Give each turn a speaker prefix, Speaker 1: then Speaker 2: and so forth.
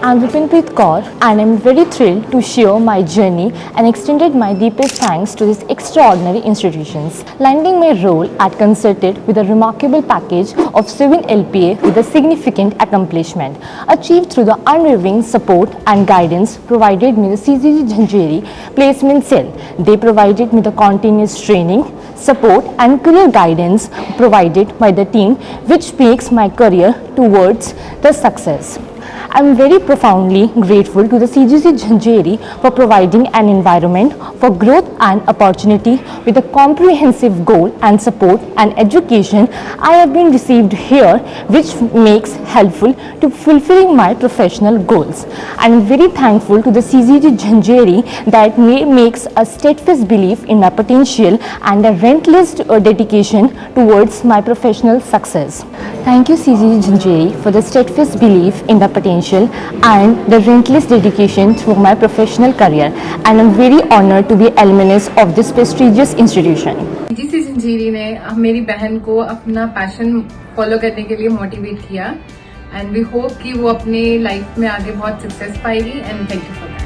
Speaker 1: I'm Vipinpreet Kaur and I'm very thrilled to share my journey and extended my deepest thanks to these extraordinary institutions. Landing my role at Concerted with a remarkable package of 7 LPA with a significant accomplishment achieved through the unwavering support and guidance provided me the CGC Mohali placement cell. They provided me the continuous training, support and career guidance provided by the team, which makes my career towards the success. I am very profoundly grateful to the CGC Mohali for providing an environment for growth and opportunity with a comprehensive goal and support and education I have been received here, which makes helpful to fulfilling my professional goals. I am very thankful to the CGC Mohali that makes a steadfast belief in my potential and a relentless dedication towards my professional success. Thank you CGC Mohali for the steadfast belief in the potential and the relentless dedication through my professional career, and I am very honored to be alumnus of this prestigious institution.
Speaker 2: CGC Mohali ने मेरी बहन को अपना passion follow करने के लिए motivate किया and we hope कि वो अपने लाइफ में आगे बहुत सक्सेस पाएगी and thank you for that.